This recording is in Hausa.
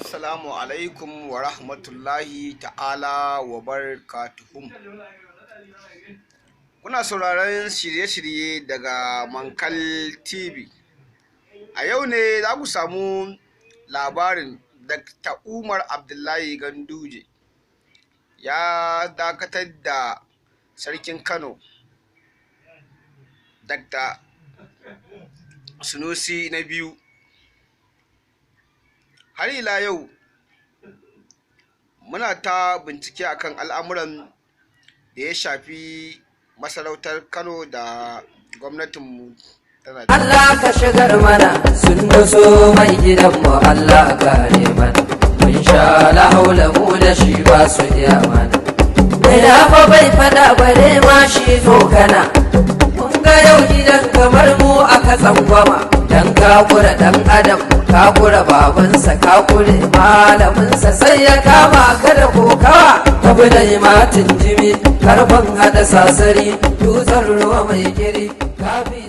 Assalamu alaikum wa rahmatullahi ta'ala wa barakatuhum. Kuna sauraron shirye-shirye daga Mankal TV. A yau ne za ku samu labarin Dr. Umar Abdullahi Ganduje ya dakatar da Sarkin Kano, Dr. Sunusi na biyu. Har ila yau muna ta bincike akan al'amuran da ya shafi masarautar Kano da gwamnatinmu tana. Allah ka shigar mana sun doso mai gidanmu, Allah kare mana mun sha la haula mu da shi ba su iya mana. Da fa bai fada bare ma shi zo kana, mun ga yau gidan kamar mu aka tsangwama. Dan kakura dan adam, kakura babansa, kakure malaminsa, sai ya kama ka da kokawa. Tabi da matin jimi, karfin hada sasari, dutsen ruwa mai kiri, kafi